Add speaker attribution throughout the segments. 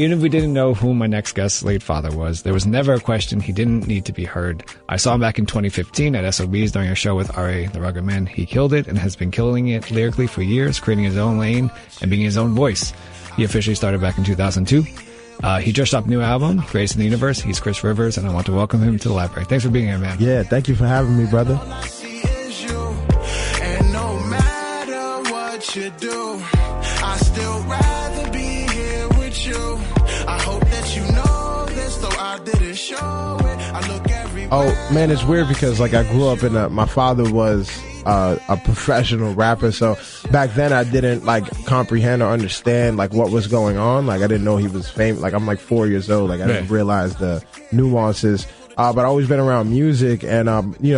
Speaker 1: Even if we didn't know who my next guest's late father was, there was never a question he didn't need to be heard. I saw him back in 2015 at SOB's during a show with R.A. the Rugged Man. He killed it and has been killing it lyrically for years, creating his own lane and being his own voice. He officially started back in 2002. He just dropped a new album, Greatest in the Universe. He's Chris Rivers, and I want to welcome him to the library. Thanks for being here, man.
Speaker 2: Yeah, thank you for having me, brother.
Speaker 3: All I see is you, and no matter what you do, I still rather be here with you. I hope that you know this, though I didn't show it. I look everywhere.
Speaker 2: Oh man, it's weird because like I grew up in my father was a professional rapper, so back then I didn't like comprehend or understand like what was going on. Like I didn't know he was famous. Like I'm like 4 years old. Like I didn't realize the nuances. But I've always been around music and,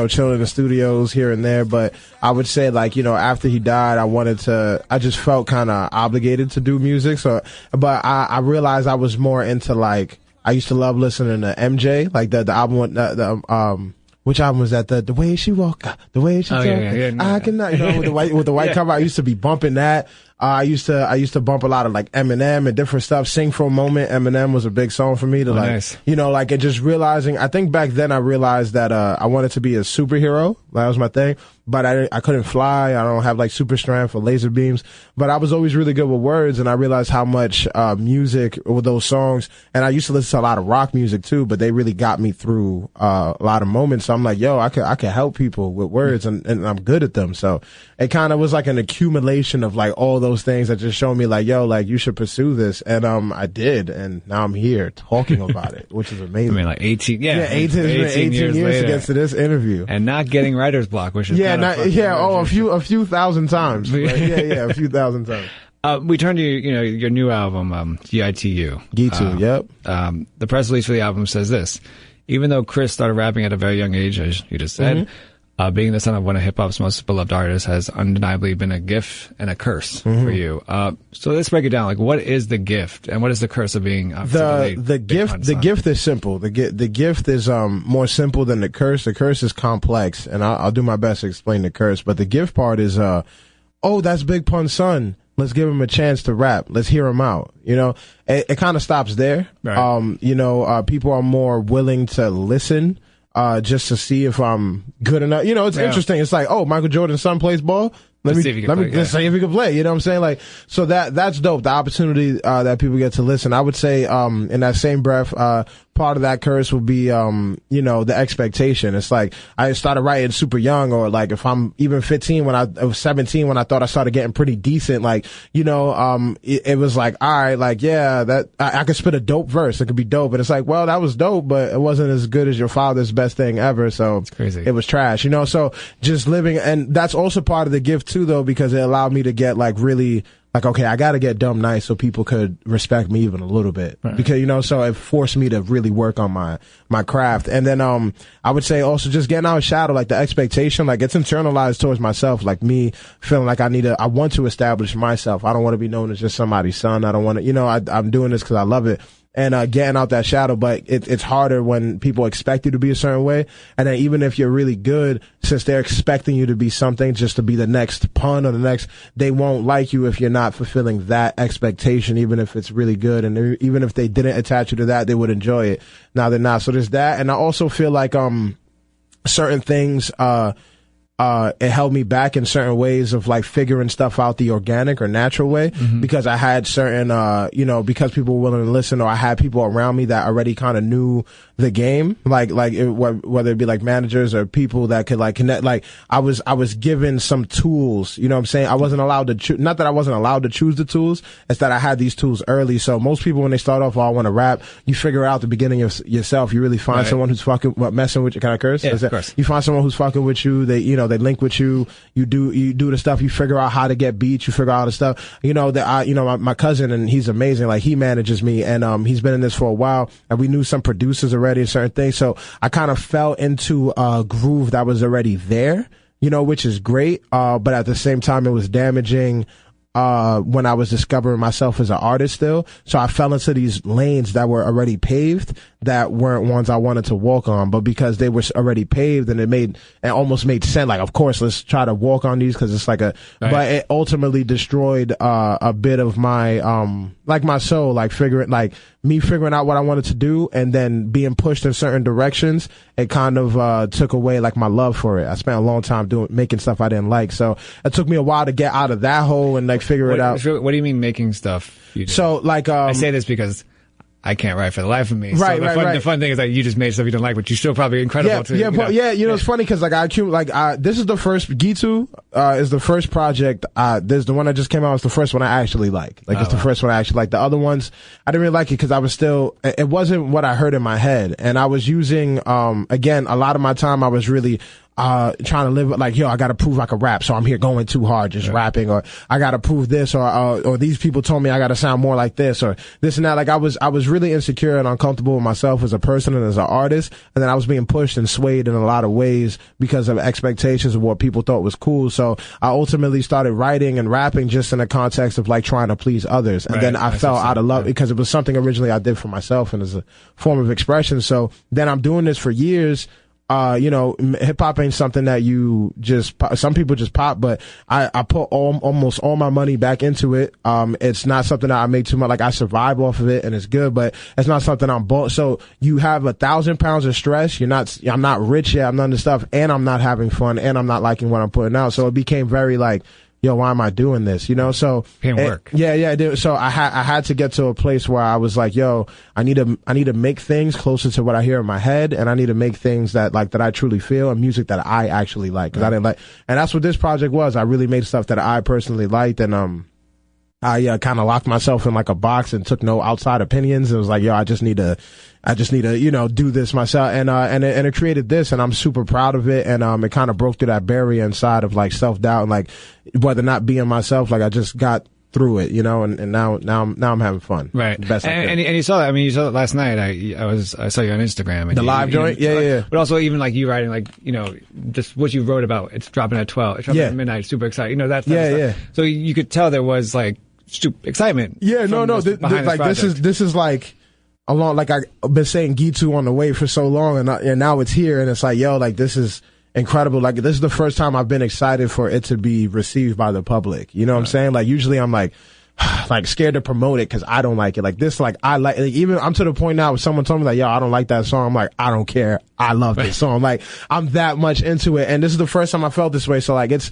Speaker 2: chilling in the studios here and there. But I would say like, after he died, I just felt kind of obligated to do music. So, but I realized I was more into like, I used to love listening to MJ, like the album, which album was that? The way she walk, the way she talk. I cannot, with the white cover. I used to be bumping that. I used to bump a lot of like Eminem and different stuff. Sing for a Moment. Eminem was a big song for me to and just realizing, I think back then I realized that, I wanted to be a superhero. That was my thing. But I couldn't fly. I don't have like super strength or laser beams, but I was always really good with words. And I realized how much, music with those songs. And I used to listen to a lot of rock music too, but they really got me through, a lot of moments. So I'm like, yo, I could help people with words and I'm good at them. So it kind of was like an accumulation of like all those things that just showed me like, yo, like you should pursue this. And, I did. And now I'm here talking about it, which is amazing.
Speaker 1: I mean, like 18
Speaker 2: 18 years to get to this interview.
Speaker 1: And not getting writer's block, which is
Speaker 2: a few thousand times. A few thousand times.
Speaker 1: We turned to your new album, G.I.T.U.
Speaker 2: G.I.T.U, yep.
Speaker 1: The press release for the album says this: even though Chris started rapping at a very young age, as you just said, being the son of one of hip hop's most beloved artists has undeniably been a gift and a curse for you. So let's break it down. Like, what is the gift and what is the curse of being
Speaker 2: the gift? The gift is simple. The gift is more simple than the curse. The curse is complex, and I'll do my best to explain the curse. But the gift part is, that's Big Pun's son. Let's give him a chance to rap. Let's hear him out. It kind of stops there. Right. People are more willing to listen. Just to see if I'm good enough. It's interesting. It's like, Michael Jordan's son plays ball. Let's see if he can play. You know what I'm saying? Like, so that's dope. The opportunity, that people get to listen. I would say, in that same breath, part of that curse would be, the expectation. It's like, I started writing super young, or like if I'm even 15 when I was 17, when I thought I started getting pretty decent, like, it was like, all right, like, yeah, that I could spit a dope verse. It could be dope. And it's like, well, that was dope, but it wasn't as good as your father's best thing ever. So
Speaker 1: it's crazy.
Speaker 2: It was trash, so just living. And that's also part of the gift too, though, because it allowed me to get like really, like, okay, I got to get dumb nice so people could respect me even a little bit. Right. Because, so it forced me to really work on my craft. And then, I would say also just getting out of shadow, like the expectation, like it's internalized towards myself, like me feeling like I want to establish myself. I don't want to be known as just somebody's son. I don't want to, I'm doing this because I love it. And, getting out that shadow, but it's harder when people expect you to be a certain way. And then even if you're really good, since they're expecting you to be something, just to be the next pun or the next, they won't like you if you're not fulfilling that expectation, even if it's really good. And even if they didn't attach you to that, they would enjoy it. Now they're not. So there's that. And I also feel like, certain things, it held me back in certain ways of like figuring stuff out the organic or natural way, because I had certain, because people were willing to listen, or I had people around me that already kind of knew the game, whether it be like managers or people that could like connect. Like I was given some tools, you know what I'm saying? I wasn't allowed to choose, not that I wasn't allowed to choose the tools, it's that I had these tools early. So most people, when they start off, I want to rap, you figure out the beginning of yourself. You really find someone who's messing with you. Can I curse?
Speaker 1: Yeah, of course.
Speaker 2: You find someone who's fucking with you. They link with you. You do the stuff. You figure out how to get beats. You figure out the stuff. My cousin, and he's amazing. Like he manages me, and he's been in this for a while, and we knew some producers already and certain things. So I kind of fell into a groove that was already there, which is great. But at the same time, it was damaging when I was discovering myself as an artist still. So I fell into these lanes that were already paved that weren't ones I wanted to walk on, but because they were already paved and it almost made sense. Like, of course, let's try to walk on these because it's like but it ultimately destroyed, a bit of my, like my soul, like figuring out what I wanted to do and then being pushed in certain directions. It kind of, took away like my love for it. I spent a long time making stuff I didn't like. So it took me a while to get out of that hole and like figure it out.
Speaker 1: What do you mean making stuff you do?
Speaker 2: So like,
Speaker 1: I say this because I can't write for the life of me.
Speaker 2: Right,
Speaker 1: so the fun thing is that you just made stuff you don't like, but you're still probably incredible too.
Speaker 2: It's funny because this is the first G.I.T.U is the first project. There's the one that just came out. It's the first one I actually like. Like, it's the first one I actually like. The other ones I didn't really like it because I was still. It wasn't what I heard in my head, and I was using again a lot of my time. I was really trying to live like, yo, I gotta prove I can rap, so I'm here going too hard, just rapping, or I gotta prove this, or these people told me I gotta sound more like this, or this and that. Like, I was really insecure and uncomfortable with myself as a person and as an artist, and then I was being pushed and swayed in a lot of ways because of expectations of what people thought was cool. So I ultimately started writing and rapping just in the context of like trying to please others, and then I fell out of love because it was something originally I did for myself and as a form of expression. So then I'm doing this for years. Hip hop ain't something that you just, some people just pop, but I put almost all my money back into it. It's not something that I make too much, like I survive off of it and it's good, but it's not something I'm bought. So you have 1,000 pounds of stress. I'm not rich yet. I'm none of this stuff, and I'm not having fun, and I'm not liking what I'm putting out. So it became very like, yo, why am I doing this? So
Speaker 1: can't work.
Speaker 2: Yeah, I did. So I had to get to a place where I was like, yo, I need to make things closer to what I hear in my head, and I need to make things that I truly feel, and music that I actually like, because I didn't like, and that's what this project was. I really made stuff that I personally liked, and I kind of locked myself in like a box and took no outside opinions. It was like, yo, I just need to, do this myself. And it created this, and I'm super proud of it. And, it kind of broke through that barrier inside of like self-doubt and like whether not being myself. Like, I just got through it, and now I'm having fun.
Speaker 1: Right.
Speaker 2: The best
Speaker 1: and you saw that. I mean, you saw it last night. I saw you on Instagram. And
Speaker 2: the live joint? Yeah.
Speaker 1: But also even like you writing, like, just what you wrote about. It's dropping at 12. It's dropping at midnight. Super excited. That stuff.
Speaker 2: Yeah.
Speaker 1: So you could tell there was like excitement.
Speaker 2: Yeah, this is like along, like I've been saying G.I.T.U on the way for so long, and now it's here, and it's like, yo, like this is incredible. Like, this is the first time I've been excited for it to be received by the public. You know what I'm saying? Like, usually I'm like scared to promote it because I don't like it. Like this, like I like even I'm to the point now if someone told me like, yo, I don't like that song, I'm like, I don't care. I love this song. Like, I'm that much into it, and this is the first time I felt this way. So like, it's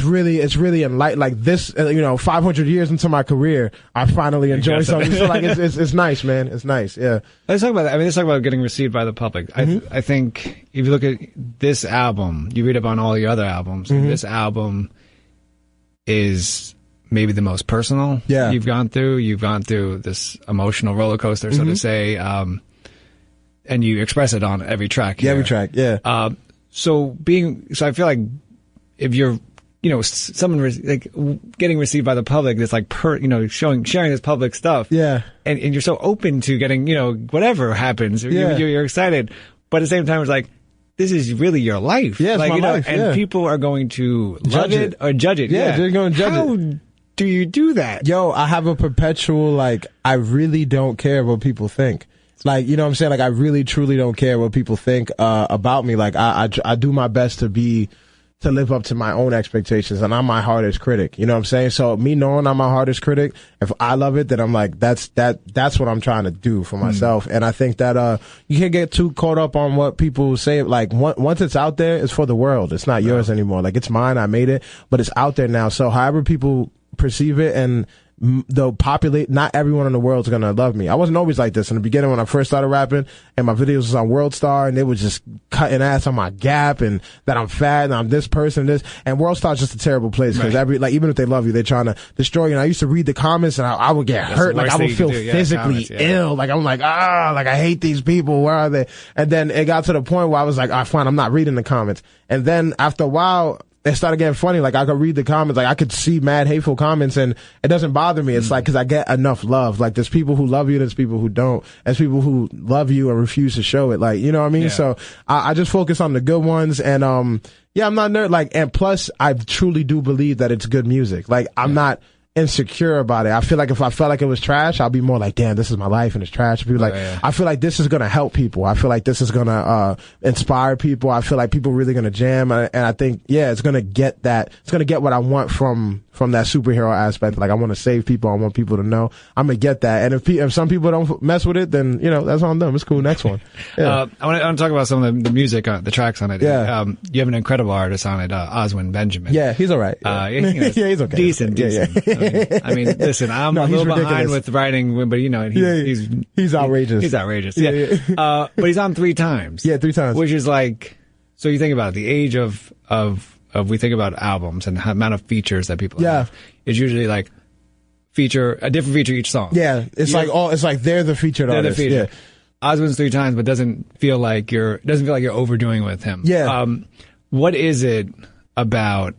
Speaker 2: really enlightened. Like this, 500 years into my career, I finally enjoy something. So like, it's nice, man. It's nice. Yeah.
Speaker 1: Let's talk about that. I mean, let's talk about getting received by the public. Mm-hmm. I think if you look at this album, you read up on all your other albums, and this album is maybe the most personal you've gone through. You've gone through this emotional roller coaster, so to say, and you express it on every track.
Speaker 2: Yeah, every track, yeah.
Speaker 1: So I feel like if you're, someone like getting received by the public, that's like sharing this public stuff.
Speaker 2: Yeah,
Speaker 1: and you're so open to getting, whatever happens, you're excited, but at the same time, it's like, this is really your life.
Speaker 2: Yeah, it's my life.
Speaker 1: And people are going to love it or judge it.
Speaker 2: Yeah, they're going to judge it.
Speaker 1: How do you do that?
Speaker 2: Yo, I have a perpetual, like, I really don't care what people think. Like, you know what I'm saying? Like, I really, truly don't care what people think about me. Like, I do my best to live up to my own expectations, and I'm my hardest critic. You know what I'm saying? So me knowing I'm my hardest critic, if I love it, then I'm like, that's what I'm trying to do for myself. And I think that you can't get too caught up on what people say. Like, once it's out there, it's for the world. It's not yours anymore. Like, it's mine. I made it, but it's out there now. So however people perceive it, and they'll populate. Not everyone in the world's gonna love me. I wasn't always like this in the beginning when I first started rapping, and my videos was on World Star, and they was just cutting ass on my gap and that I'm fat and I'm this person, and World Star's just a terrible place because even if they love you, they're trying to destroy you. And I used to read the comments, and I would get hurt. Like, I would feel physically ill. Like, I'm like, like I hate these people. Where are they? And then it got to the point where I was like, fine, I'm not reading the comments. And then after a while, it started getting funny. Like, I could read the comments. Like, I could see mad hateful comments, and it doesn't bother me. It's like, cause I get enough love. Like, there's people who love you, there's people who don't. There's people who love you and refuse to show it. Like, you know what I mean? Yeah. So I just focus on the good ones, and I'm not nerd. Like, and plus I truly do believe that it's good music. Like, I'm not insecure about it. I feel like if I felt like it was trash, I'll be more like, damn, this is my life and it's trash. People I feel like this is gonna help people. I feel like this is gonna inspire people. I feel like people really gonna jam, and I think it's gonna get that. It's gonna get what I want from that superhero aspect. Like I want to save people. I want people to know I'm gonna get that. And if some people don't mess with it, then that's on them. It's cool. Next one. Yeah.
Speaker 1: I want to talk about some of the music, the tracks on it.
Speaker 2: Yeah.
Speaker 1: You have an incredible artist on it, Oswin Benjamin.
Speaker 2: Yeah, he's all right.
Speaker 1: He's
Speaker 2: okay.
Speaker 1: Decent. I mean, listen, I'm a little behind with writing, but he's outrageous. He's outrageous. Yeah. But he's on 3 times.
Speaker 2: Yeah, 3 times.
Speaker 1: Which is like, so you think about it, the age of we think about albums and the amount of features that people have. It's usually like a different feature each song.
Speaker 2: Yeah, it's like they're the featured artist. Yeah.
Speaker 1: Oswin's 3 times, but doesn't feel like you're overdoing with him.
Speaker 2: Yeah.
Speaker 1: What is it about?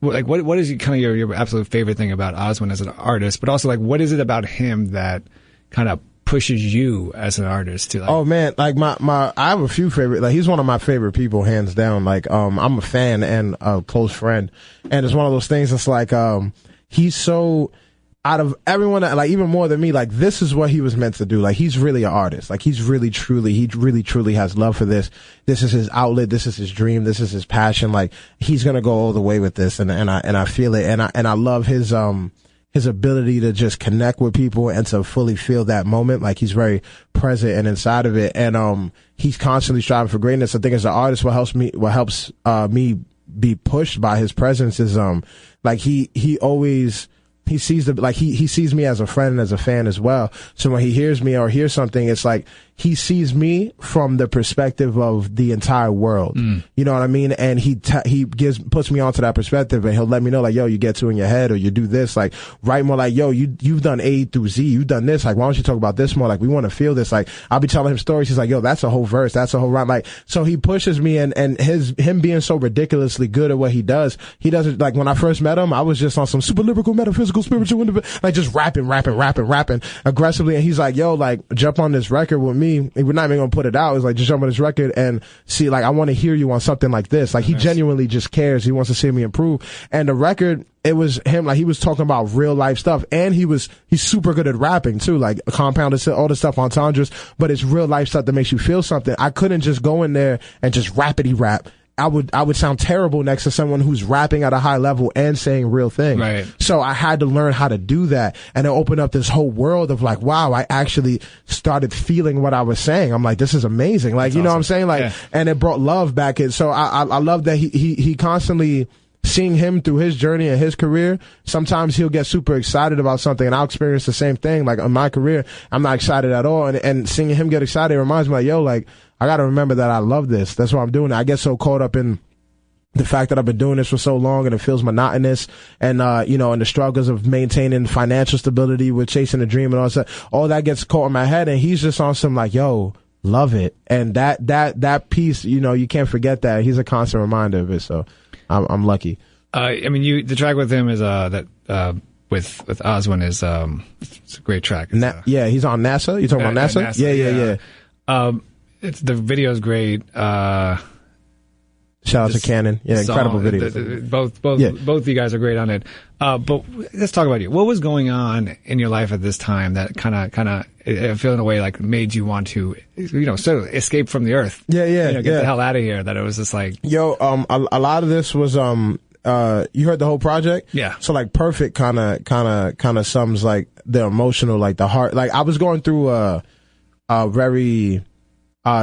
Speaker 1: Like, what is kind of your absolute favorite thing about Oswin as an artist? But also, like, what is it about him that kind of pushes you as an artist to? Like,
Speaker 2: oh man, like I have a few favorite. Like he's one of my favorite people, hands down. Like I'm a fan and a close friend, and it's one of those things. It's like he's so. Out of everyone, like even more than me, like this is what he was meant to do. Like he's really an artist. Like he really truly has love for this. This is his outlet. This is his dream. This is his passion. Like he's gonna go all the way with this, and I feel it, and I love his ability to just connect with people and to fully feel that moment. Like he's very present and inside of it, and he's constantly striving for greatness. I think as an artist, what helps me be pushed by his presence is like he always. He sees he sees me as a friend and as a fan as well. So when he hears me or hears something, it's like he sees me from the perspective of the entire world. You know what I mean? And he puts me onto that perspective, and he'll let me know like, yo, you get 2 in your head, or you do this, like write more like, yo, you've done A through Z, you've done this, like why don't you talk about this more? Like we want to feel this. Like I'll be telling him stories. He's like, yo, that's a whole verse, that's a whole rhyme. Like so he pushes me, and him being so ridiculously good at what he does it like when I first met him, I was just on some super lyrical, metaphysical, spiritual, like just rapping aggressively, and he's like, yo, like jump on this record with me. We're not even gonna put it out. It's like just jump on this record and see, like I want to hear you on something like this. Like he genuinely just cares. He wants to see me improve. And the record, it was him, like he was talking about real life stuff, and he's super good at rapping too, like compounded, all the stuff, entendres, but it's real life stuff that makes you feel something. I couldn't just go in there and just rapidy rap. I would sound terrible next to someone who's rapping at a high level and saying real things.
Speaker 1: Right.
Speaker 2: So I had to learn how to do that, and it opened up this whole world of like, wow, I actually started feeling what I was saying. I'm like, this is amazing. Like, that's awesome. What I'm saying? Like, and it brought love back in. So I love that he constantly, seeing him through his journey and his career, sometimes he'll get super excited about something, and I'll experience the same thing. Like in my career, I'm not excited at all, and seeing him get excited reminds me like, yo, like I gotta remember that I love this. That's why I'm doing it. I get so caught up in the fact that I've been doing this for so long, and it feels monotonous, and and the struggles of maintaining financial stability with chasing a dream and all that gets caught in my head, and he's just on some like, yo, love it. And that piece, you can't forget that. He's a constant reminder of it. So I'm lucky.
Speaker 1: I mean, the track with him is with Oswin is it's a great track.
Speaker 2: He's on NASA. You talking about NASA? Yeah.
Speaker 1: The video is great. Shout
Speaker 2: out to Canon. Yeah, incredible video.
Speaker 1: Both of you guys are great on it. But let's talk about you. What was going on in your life at this time that kind of I feel in a way like made you want to, sort of escape from the earth? Yeah. Get the hell out of here. That it was just like,
Speaker 2: a lot of this was you heard the whole project?
Speaker 1: Yeah.
Speaker 2: So like Perfect kind of sums like the emotional, like the heart. Like I was going through a very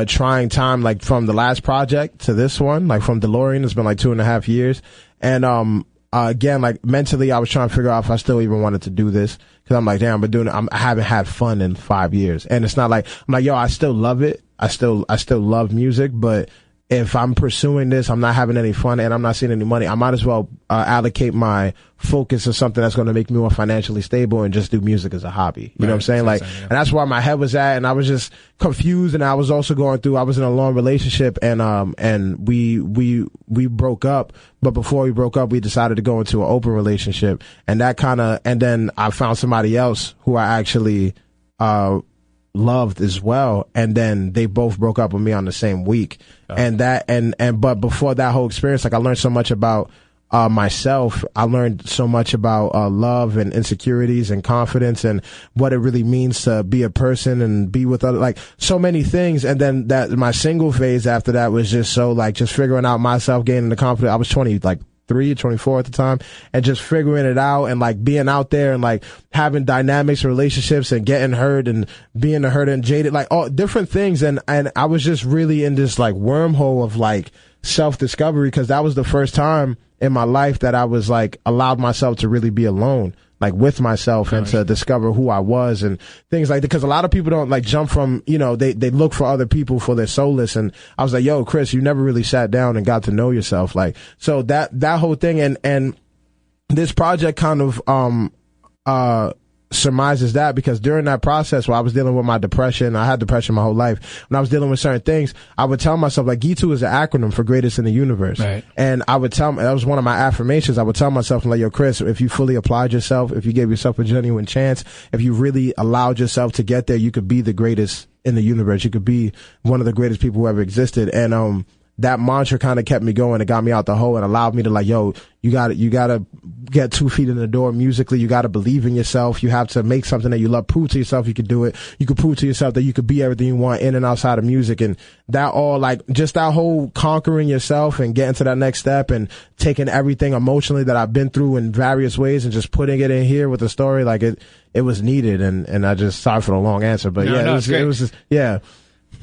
Speaker 2: trying time, like from the last project to this one, like from DeLorean, it's been like 2.5 years. And, again, like mentally, I was trying to figure out if I still even wanted to do this. Cause I'm like, damn, but I haven't had fun in 5 years. And it's not like, I'm like, yo, I still love it. I still love music, but if I'm pursuing this, I'm not having any fun and I'm not seeing any money, I might as well allocate my focus to something that's going to make me more financially stable and just do music as a hobby. You know what I'm saying? Like, and that's where my head was at, and I was just confused, and I was also I was in a long relationship, and we broke up, but before we broke up, we decided to go into an open relationship, and then I found somebody else who I actually, loved as well, and then they both broke up with me on the same week. But before that whole experience, like I learned so much about myself. I learned so much about love and insecurities and confidence and what it really means to be a person and be with other, like so many things. And then that my single phase after that was just so like just figuring out myself, gaining the confidence. I was 24 at the time, and just figuring it out and like being out there and like having dynamics, relationships, and getting hurt and being hurt and jaded, like all different things. And I was just really in this like wormhole of like self-discovery, because that was the first time in my life that I was like allowed myself to really be alone, like with myself, and to discover who I was and things like that. Because a lot of people don't like jump from, you know, they look for other people for their solace. And I was like, yo, Chris, you never really sat down and got to know yourself. Like, so that whole thing. And this project kind of, surmises that, because during that process while I was dealing with my depression, I had depression my whole life. When I was dealing with certain things, I would tell myself, like, G.I.T.U is an acronym for greatest in the universe. Right. And I would that was one of my affirmations. I would tell myself, like, yo, Chris, if you fully applied yourself, if you gave yourself a genuine chance, if you really allowed yourself to get there, you could be the greatest in the universe. You could be one of the greatest people who ever existed. And, that mantra kind of kept me going. It got me out the hole and allowed me to like, yo, you gotta get 2 feet in the door musically. You gotta believe in yourself. You have to make something that you love. Prove to yourself you could do it. You could prove to yourself that you could be everything you want in and outside of music. And that all, like, just that whole conquering yourself and getting to that next step and taking everything emotionally that I've been through in various ways and just putting it in here with the story, like it was needed. And I just, sorry for the long answer, but it was just, yeah.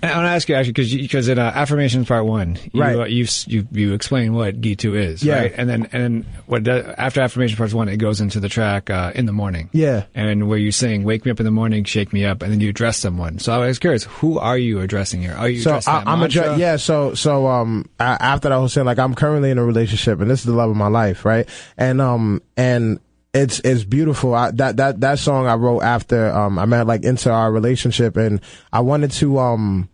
Speaker 1: I want to ask you actually, because in Affirmations Part 1, you explain what G.I.T.U is, right? And then what after Affirmations Part 1, it goes into the track In the Morning, and where you sing "Wake me up in the morning, shake me up," and then you address someone. So I was curious, who are you addressing here? Are you addressing that mantra? So after that whole thing, like, I'm currently in a relationship, and this is the love of my life, right? And it's beautiful. That song I wrote after I met, like, into our relationship, and I wanted to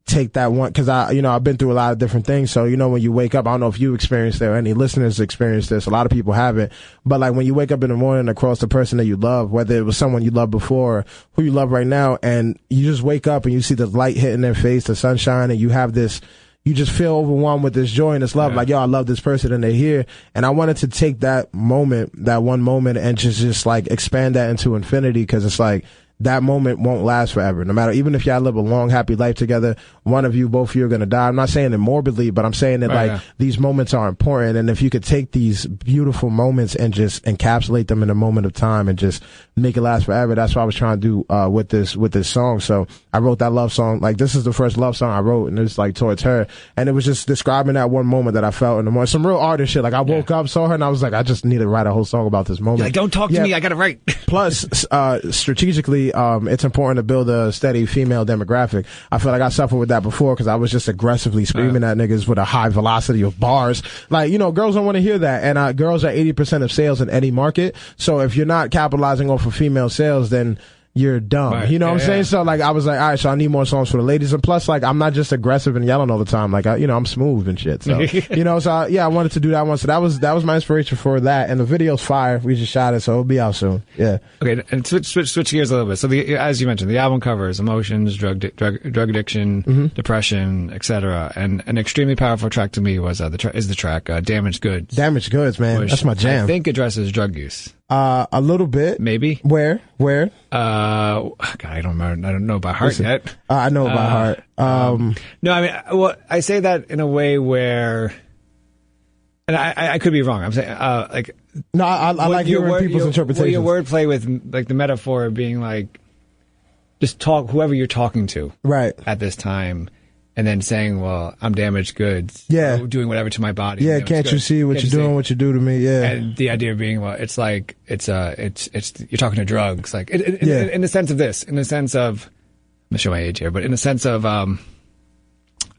Speaker 1: take that one, because I've been through a lot of different things. So, you know, when you wake up, I don't know if you experienced it or any listeners experienced this. A lot of people haven't. But like when you wake up in the morning across the person that you love, whether it was someone you loved before or who you love right now, and you just wake up and you see the light hitting their face, the sunshine, and you have this, you just feel overwhelmed with this joy and this love. Like, yo, I love this person and they're here. And I wanted to take that moment, that one moment, and just like expand that into infinity, because it's like, that moment won't last forever. No matter, even if y'all live a long, happy life together, one of you, both of you are going to die. I'm not saying it morbidly, but I'm saying that these moments are important. And if you could take these beautiful moments and just encapsulate them in a moment of time and just make it last forever, that's what I was trying to do with this song. So I wrote that love song. Like, this is the first love song I wrote, and it was like towards her. And it was just describing that one moment that I felt in the morning. Some real artist shit. Like, I woke up, saw her, and I was like, I just need to write a whole song about this moment. Like, don't talk to me, I got to write.
Speaker 2: Plus, strategically, it's important to build a steady female demographic. I feel like I suffered with that before, because I was just aggressively screaming at niggas with a high velocity of bars. Like, you know, girls don't want to hear that. And girls are 80% of sales in any market. So if you're not capitalizing off of female sales, then you're dumb. Right. You know what I'm saying? So like, I was like, all right, so I need more songs for the ladies. And plus, like, I'm not just aggressive and yelling all the time. Like, I'm smooth and shit. So, you know, so I wanted to do that one. So that was my inspiration for that. And the video's fire. We just shot it, so it'll be out soon. Yeah.
Speaker 1: Okay. And switch gears a little bit. So as you mentioned, the album covers emotions, drug addiction, depression, etc. And an extremely powerful track to me was the track Damaged Goods.
Speaker 2: Damaged Goods, man. That's my jam.
Speaker 1: I think addresses drug use.
Speaker 2: A little bit.
Speaker 1: Maybe.
Speaker 2: Where?
Speaker 1: God, I don't remember. I don't know by heart yet.
Speaker 2: I know by heart.
Speaker 1: No, I mean, well, I say that in a way where, and I could be wrong. I'm saying, like,
Speaker 2: no, I like hearing people's interpretations.
Speaker 1: Your wordplay with, like, the metaphor being like, just talk whoever you're talking to,
Speaker 2: right,
Speaker 1: at this time. And then saying, well, I'm damaged goods.
Speaker 2: Yeah.
Speaker 1: Doing whatever to my body.
Speaker 2: Yeah, can't you see what you're doing, what you do to me? Yeah.
Speaker 1: And the idea being, well, it's like, it's you're talking to drugs. Like, in the sense of this, in the sense of, I'm going to show my age here, but in the sense of,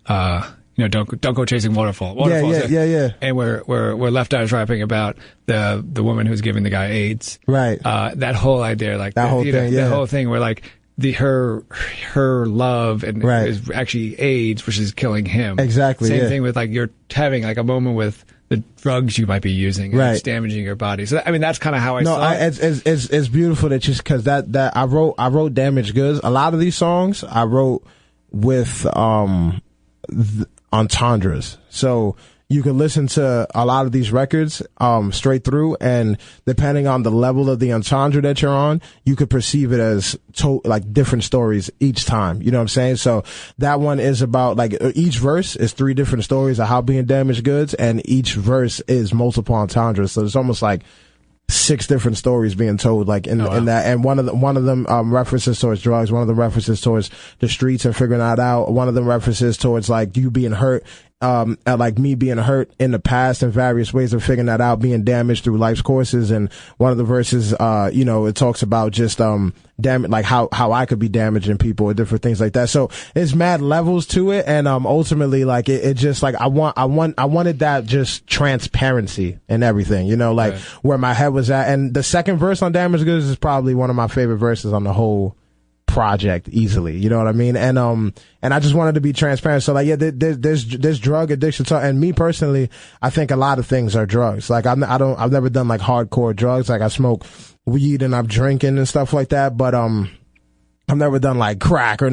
Speaker 1: don't go chasing waterfalls.
Speaker 2: Yeah.
Speaker 1: And we're left out rapping about the woman who's giving the guy AIDS.
Speaker 2: Right.
Speaker 1: That whole idea, like,
Speaker 2: that whole thing,
Speaker 1: the whole thing where, like, her love and is actually AIDS, which is killing him.
Speaker 2: Exactly.
Speaker 1: Same thing with, like, you're having, like, a moment with the drugs you might be using, and it's damaging your body. So I mean, that's kind of how I saw it.
Speaker 2: It's beautiful that because that I wrote Damaged Goods. A lot of these songs I wrote with entendres. So you can listen to a lot of these records straight through, and depending on the level of the entendre that you're on, you could perceive it as like different stories each time. You know what I'm saying? So that one is about like each verse is 3 different stories of how being damaged goods, and each verse is multiple entendres. So it's almost like 6 different stories being told, like in that, and one of them references towards drugs, one of them references towards the streets and figuring that out, one of them references towards like you being hurt, like me being hurt in the past in various ways of figuring that out, being damaged through life's courses. And one of the verses, it talks about just damage, like how I could be damaging people or different things like that. So it's mad levels to it, and ultimately like it just like I wanted that just transparency and everything, like right. Where my head was at. And the second verse on Damaged Goods is probably one of my favorite verses on the whole project, easily. You know what I mean? And I just wanted to be transparent. So like, yeah, there's drug addiction. And me personally, I think a lot of things are drugs. Like I've never done like hardcore drugs. Like I smoke weed and I'm drinking and stuff like that. But, I've never done like crack or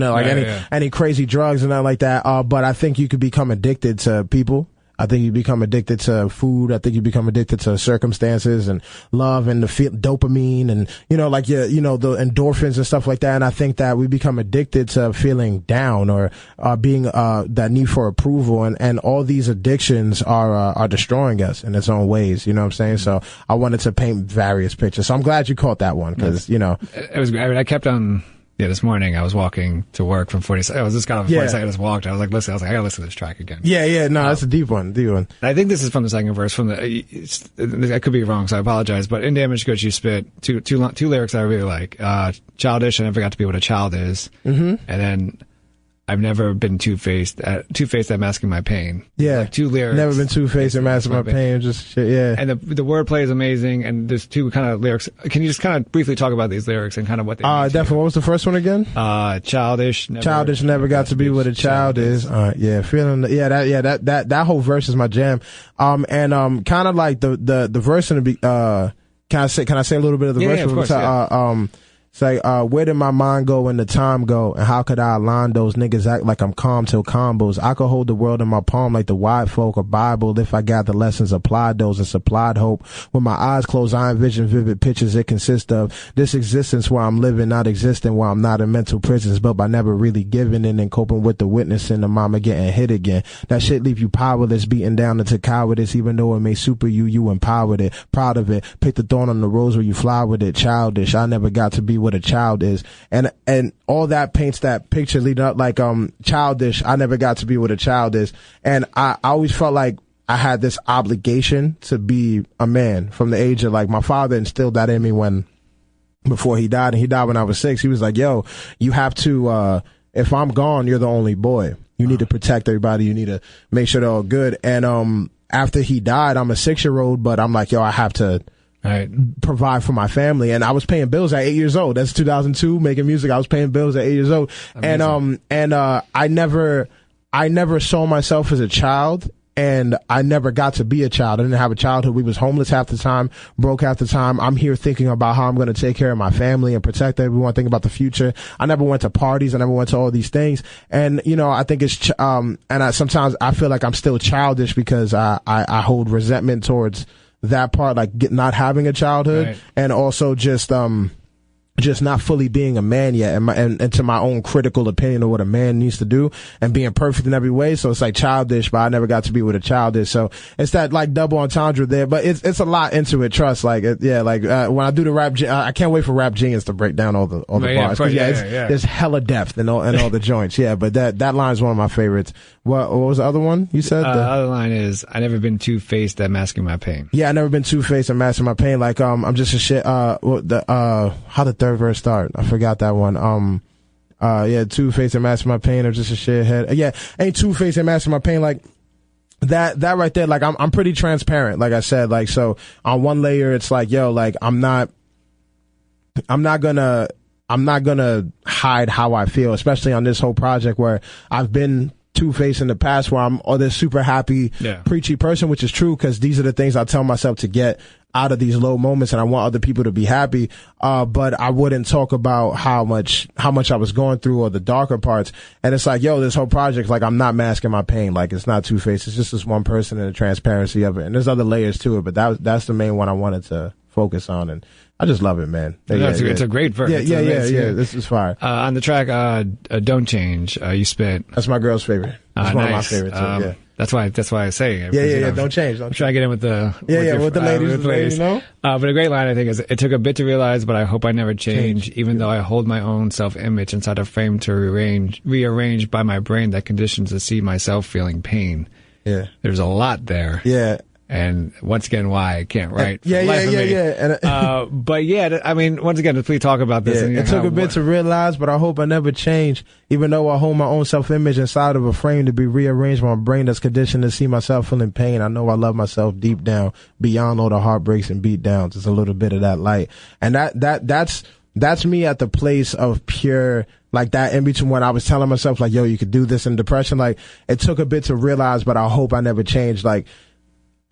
Speaker 2: any crazy drugs and nothing like that. But I think you could become addicted to people. I think you become addicted to food. I think you become addicted to circumstances and love and the dopamine and, the endorphins and stuff like that. And I think that we become addicted to feeling down or, being, that need for approval. And all these addictions are destroying us in its own ways. You know what I'm saying? So I wanted to paint various pictures. So I'm glad you caught that one because,
Speaker 1: It was great. I mean, I kept on. Yeah, this morning I was walking to work from 42nd. I was just kind of 42nd. I just walked. I was like, I gotta listen to this track again.
Speaker 2: Yeah. No, that's a deep one.
Speaker 1: I think this is from the second verse. I could be wrong, so I apologize. But in Damaged Goods, you spit two lyrics that I really like. Childish, I never got to be what a child is. Mm-hmm. And then I've never been two-faced at masking my pain.
Speaker 2: Yeah.
Speaker 1: Like 2 lyrics.
Speaker 2: Never been two-faced at masking my pain. Just shit, yeah.
Speaker 1: And the wordplay is amazing, and there's 2 kind of lyrics. Can you just kind of briefly talk about these lyrics and kind of what they mean?
Speaker 2: Definitely. What was the first one again?
Speaker 1: Childish.
Speaker 2: Never got to be what a child is. Yeah. That whole verse is my jam. And kind of like the verse in the, can I say a little bit of the verse?
Speaker 1: Yeah, of course, yeah.
Speaker 2: It's like, where did my mind go when the time go? And how could I align those niggas act like I'm calm till combos? I could hold the world in my palm like the wide folk or Bible if I got the lessons, applied those and supplied hope. When my eyes close, I envision vivid pictures it consists of. This existence where I'm living, not existing, where I'm not in mental prisons, but by never really giving in and coping with the witnessing the mama getting hit again. That shit leave you powerless, beaten down into cowardice, even though it may super you empowered it, proud of it. Pick the thorn on the rose where you fly with it, childish. I never got to be what a child is, and all that paints that picture leading up like childish. I never got to be what a child is, and I always felt like I had this obligation to be a man from the age of like my father instilled that in me before he died, and he died when I was 6. He was like, yo, you have to if I'm gone, you're the only boy. You need to protect everybody. You need to make sure they're all good. And after he died, I'm a 6-year-old, but I'm like, yo, I have to provide for my family. And I was paying bills at 8 years old. That's 2002, making music. I was paying bills at 8 years old. Amazing. And I never saw myself as a child, and I never got to be a child. I didn't have a childhood. We was homeless half the time, broke half the time. I'm here thinking about how I'm going to take care of my family and protect everyone, thinking about the future. I never went to parties. I never went to all these things. And, I think it's, sometimes I feel like I'm still childish because I hold resentment towards that part, like not having a childhood, right. And also just not fully being a man yet, and to my own critical opinion of what a man needs to do and being perfect in every way. So it's like childish, but I never got to be what a child is. So it's that like double entendre there, but it's a lot into it. Trust, when I do the rap, I can't wait for Rap Genius to break down all the bars. There's hella depth in all the joints. Yeah, but that line is one of my favorites. What was the other one you said?
Speaker 1: The other line is, I never been two-faced at masking my pain.
Speaker 2: Yeah, I never been two-faced at masking my pain. Like, I'm just a shit, how the third verse start? I forgot that one. Two-faced and masking my pain. I'm just a shithead. Yeah, ain't two-faced and masking my pain. Like, that right there, like, I'm pretty transparent. Like I said, like, so on one layer, it's like, yo, like, I'm not gonna hide how I feel, especially on this whole project where I've been two-faced in the past where I'm this super happy, preachy person, which is true because these are the things I tell myself to get out of these low moments, and I want other people to be happy. But I wouldn't talk about how much I was going through or the darker parts. And it's like, yo, this whole project, like, I'm not masking my pain. Like, it's not two-faced. It's just this one person and the transparency of it. And there's other layers to it, but that's the main one I wanted to focus on. And I just love it, man.
Speaker 1: It's a great verse.
Speaker 2: Yeah. This is fire.
Speaker 1: On the track, Don't Change, you spit.
Speaker 2: That's my girl's favorite. That's one of my favorites, too,
Speaker 1: That's why I say it.
Speaker 2: Don't change.
Speaker 1: I'm trying to get in with the
Speaker 2: with the ladies, you know.
Speaker 1: But a great line, I think, is, it took a bit to realize, but I hope I never change, even though I hold my own self-image inside a frame to rearrange by my brain that conditions to see myself feeling pain.
Speaker 2: Yeah.
Speaker 1: There's a lot there.
Speaker 2: Yeah.
Speaker 1: And once again, why I can't write.
Speaker 2: Yeah.
Speaker 1: But yeah, I mean, once again, please talk about this.
Speaker 2: Yeah, it took a bit to realize, but I hope I never change, even though I hold my own self-image inside of a frame to be rearranged by my brain that's conditioned to see myself feeling pain. I know I love myself deep down, beyond all the heartbreaks and beat downs. It's a little bit of that light. And that's me at the place of pure, like that in between when I was telling myself, like, yo, you could do this in depression. Like, it took a bit to realize, but I hope I never change. Like,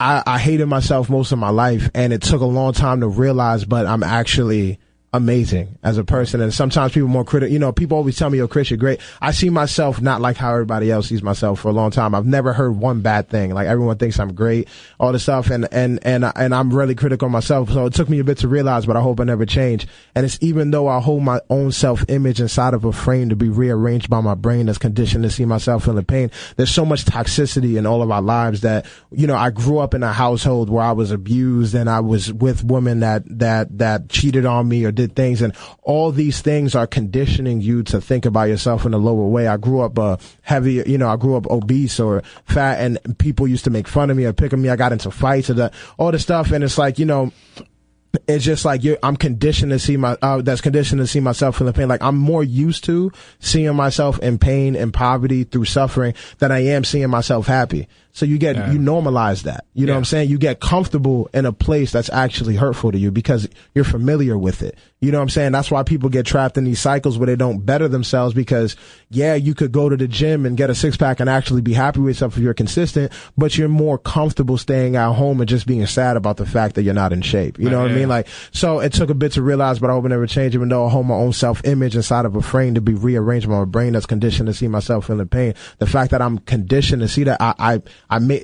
Speaker 2: I hated myself most of my life, and it took a long time to realize, but I'm actually amazing as a person. And sometimes people more critical, you know, people always tell me, yo, Chris, you're great. I see myself not like how everybody else sees myself for a long time. I've never heard one bad thing. Like, everyone thinks I'm great, all this stuff. And I'm really critical of myself. So it took me a bit to realize, but I hope I never change. And it's even though I hold my own self-image inside of a frame to be rearranged by my brain that's conditioned to see myself feeling pain. There's so much toxicity in all of our lives that, you know, I grew up in a household where I was abused and I was with women that cheated on me or did things, and all these things are conditioning you to think about yourself in a lower way. I grew up I grew up obese or fat, and people used to make fun of me or pick on me. I got into fights and all the stuff, and it's like, you know, it's just like I'm conditioned to see that's conditioned to see myself feeling pain. Like, I'm more used to seeing myself in pain and poverty through suffering than I am seeing myself happy. So you normalize that. You know what I'm saying? You get comfortable in a place that's actually hurtful to you because you're familiar with it. You know what I'm saying? That's why people get trapped in these cycles where they don't better themselves because, you could go to the gym and get a six-pack and actually be happy with yourself if you're consistent, but you're more comfortable staying at home and just being sad about the fact that you're not in shape. You know what I mean? Like, so it took a bit to realize, but I hope I never change, even though I hold my own self-image inside of a frame to be rearranged by my brain that's conditioned to see myself feeling pain. The fact that I'm conditioned to see that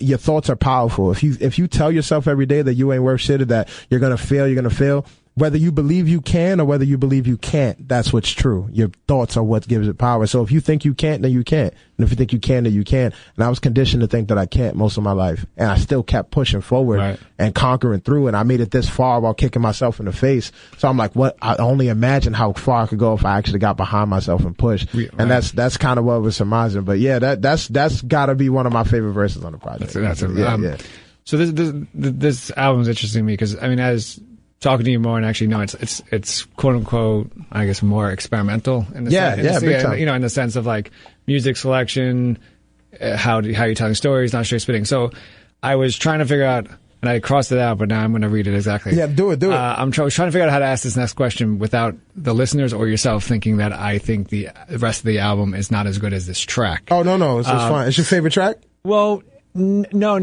Speaker 2: your thoughts are powerful. If you tell yourself every day that you ain't worth shit, or that you're gonna fail, whether you believe you can or whether you believe you can't, that's what's true. Your thoughts are what gives it power. So if you think you can't, then you can't. And if you think you can, then you can. And I was conditioned to think that I can't most of my life. And I still kept pushing forward and conquering through. And I made it this far while kicking myself in the face. So I'm like, I only imagine how far I could go if I actually got behind myself and pushed. And that's kind of what was surmising. But yeah, that's gotta be one of my favorite verses on the project.
Speaker 1: So this album is interesting to me because, I mean, as talking to you more and actually know it's quote unquote, I guess, more experimental in the sense,
Speaker 2: big time.
Speaker 1: You know, in the sense of like music selection, how you're telling stories, not straight spitting. So I was trying to figure out, and I crossed it out, but now I'm going to read it exactly.
Speaker 2: Yeah, do it.
Speaker 1: I was trying to figure out how to ask this next question without the listeners or yourself thinking that I think the rest of the album is not as good as this track.
Speaker 2: Oh, no, it's fine. It's your favorite track?
Speaker 1: Well, no.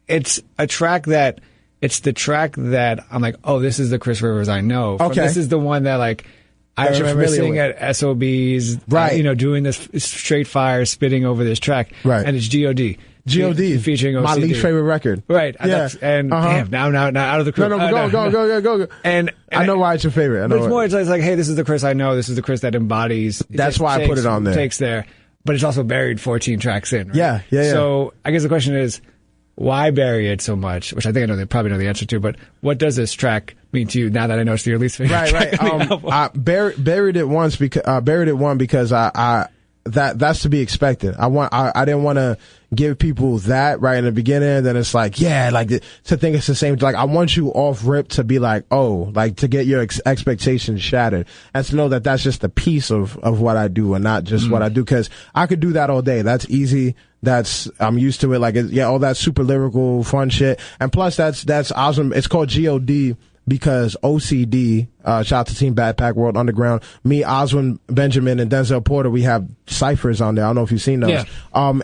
Speaker 1: It's a track that, it's the track that I'm like, oh, this is the Chris Rivers I know.
Speaker 2: Okay.
Speaker 1: This is the one that, like, I remember sitting at SOBs,
Speaker 2: right?
Speaker 1: Doing this straight fire, spitting over this track,
Speaker 2: right?
Speaker 1: And it's G.O.D.
Speaker 2: G.O.D.
Speaker 1: featuring OCD.
Speaker 2: My least favorite record,
Speaker 1: right? Yeah. Damn, now out of the crib.
Speaker 2: Go. And I know why it's your favorite.
Speaker 1: But it's more, it's like, hey, this is the Chris I know. This is the Chris that embodies.
Speaker 2: That's why I put it on there.
Speaker 1: Takes there, but it's also buried 14 tracks in. Right?
Speaker 2: Yeah.
Speaker 1: So I guess the question is, why bury it so much? Which I think they probably know the answer to, but what does this track mean to you now that I know it's your least favorite track?
Speaker 2: I buried it once because that's to be expected. I didn't want to give people that right in the beginning. Then it's like, to think it's the same. Like, I want you off rip to be like, oh, like to get your expectations shattered and to know that that's just a piece of what I do and not just what I do. Cause I could do that all day. That's easy. I'm used to it. Like, all that super lyrical fun shit. And plus that's awesome. It's called G.O.D. because OCD, shout out to Team Backpack World Underground, me, Oswin Benjamin, and Denzel Porter, we have ciphers on there. I don't know if you've seen those. Yeah.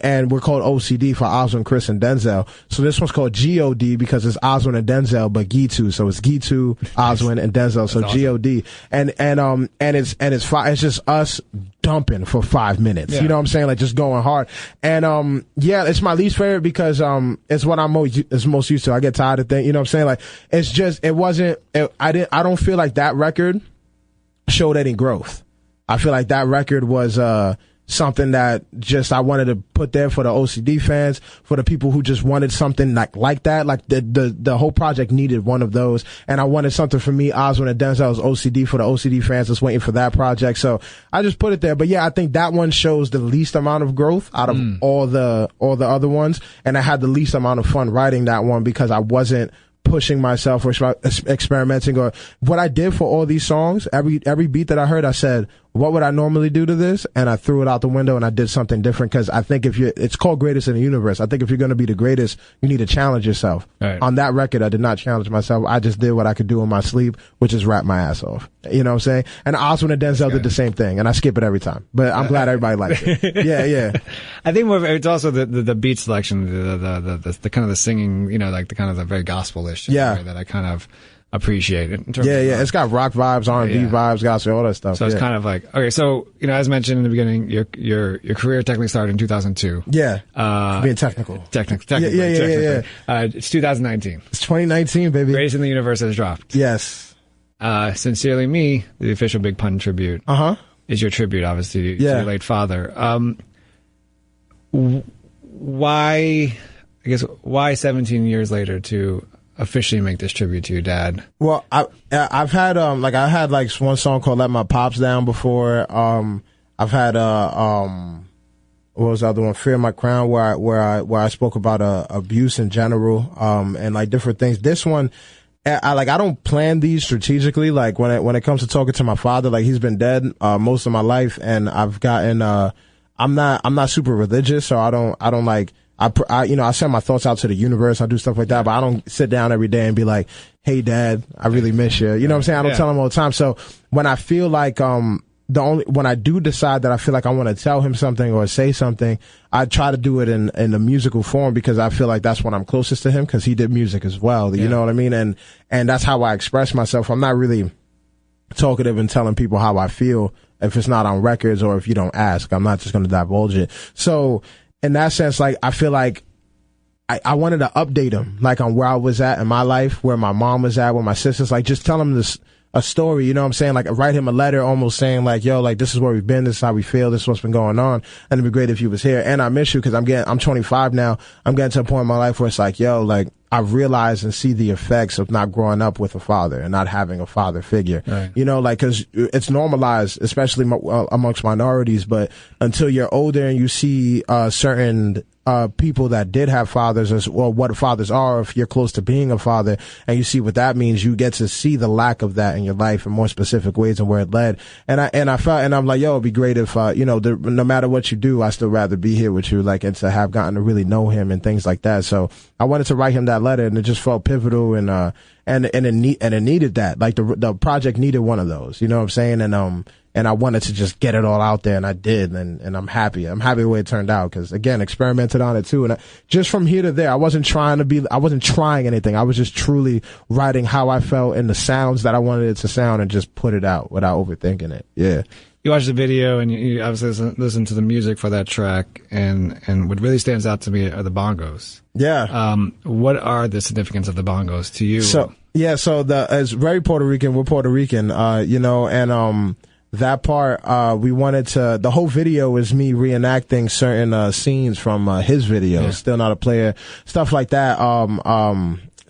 Speaker 2: And we're called OCD for Oswin, Chris, and Denzel. So this one's called G.O.D. because it's Oswin and Denzel, but G.I.T.U. So it's G.I.T.U, Oswin, and Denzel. So awesome. G.O.D. And it's just us dumping for 5 minutes. Yeah. You know what I'm saying? Like just going hard. And, yeah, it's my least favorite because, it's what I'm most used to. I get tired of things. You know what I'm saying? Like, it's just, I don't feel like that record showed any growth. I feel like that record was, something that just I wanted to put there for the OCD fans, for the people who just wanted something like that. Like the whole project needed one of those, and I wanted something for me, Oswin and Denzel's OCD, for the OCD fans that's waiting for that project. So I just put it there. But yeah, I think that one shows the least amount of growth out of all the other ones, and I had the least amount of fun writing that one because I wasn't pushing myself or experimenting. Or what I did for all these songs, every beat that I heard, I said, what would I normally do to this? And I threw it out the window and I did something different, because I think it's called Greatest in the Universe. I think if you're going to be the greatest, you need to challenge yourself. Right. On that record, I did not challenge myself. I just did what I could do in my sleep, which is rap my ass off. You know what I'm saying? And Oswin and Denzel did the same thing, and I skip it every time. But I'm glad everybody liked it. Yeah.
Speaker 1: I think it's also the beat selection, the kind of the singing, you know, like the kind of the very gospel-ish way that I kind of appreciate it.
Speaker 2: It's got rock vibes, R&B vibes, gospel, all that stuff.
Speaker 1: So it's kind of like, okay, so, you know, as mentioned in the beginning, your career technically started in 2002.
Speaker 2: Yeah. Being technical.
Speaker 1: Technically. Yeah. It's 2019.
Speaker 2: It's 2019, baby.
Speaker 1: Greatest in the Universe has dropped.
Speaker 2: Yes.
Speaker 1: Sincerely Me, the official Big Pun tribute. Is your tribute, obviously, to your late father. Why 17 years later to officially make this tribute to your dad?
Speaker 2: Well, I've had I had one song called "Let My Pops Down" before. I've had what was the other one? "Fear My Crown," where I spoke about abuse in general, and like different things. This one, I don't plan these strategically. Like when it comes to talking to my father, like he's been dead most of my life, and I've gotten I'm not super religious, so I don't like. I send my thoughts out to the universe. I do stuff like that, but I don't sit down every day and be like, "Hey, Dad, I really miss you." You know what I'm saying? I don't tell him all the time. So when I feel like when I do decide that I feel like I want to tell him something or say something, I try to do it in a musical form, because I feel like that's when I'm closest to him, because he did music as well. You know what I mean? And that's how I express myself. I'm not really talkative and telling people how I feel if it's not on records or if you don't ask. I'm not just going to divulge it. So in that sense, like, I feel like I wanted to update him, like, on where I was at in my life, where my mom was at, where my sisters, like, just tell him a story, you know what I'm saying? Like, write him a letter almost saying, like, yo, like, this is where we've been, this is how we feel, this is what's been going on, and it'd be great if you was here. And I miss you, because I'm 25 now. I'm getting to a point in my life where it's like, yo, like, I realize and see the effects of not growing up with a father and not having a father figure. Right. You know, like, cause it's normalized, especially amongst minorities, but until you're older and you see, certain, people that did have fathers, or what fathers are, if you're close to being a father, and you see what that means, you get to see the lack of that in your life in more specific ways and where it led. And I'm like, yo, it'd be great if, no matter what you do, I still rather be here with you, like, and to have gotten to really know him and things like that. So I wanted to write him that letter, and it just felt pivotal, and it needed that. Like, the project needed one of those, you know what I'm saying? And I wanted to just get it all out there, and I did, and I'm happy. I'm happy the way it turned out, because, again, experimented on it too. And just from here to there, I wasn't trying anything. I was just truly writing how I felt in the sounds that I wanted it to sound, and just put it out without overthinking it. Yeah.
Speaker 1: You watch the video, and you obviously listen to the music for that track, and what really stands out to me are the bongos.
Speaker 2: Yeah.
Speaker 1: What are the significance of the bongos to you?
Speaker 2: So it's very Puerto Rican. We're Puerto Rican, and that part, we wanted to, the whole video is me reenacting certain, scenes from, his video. Still Not a Player, stuff like that.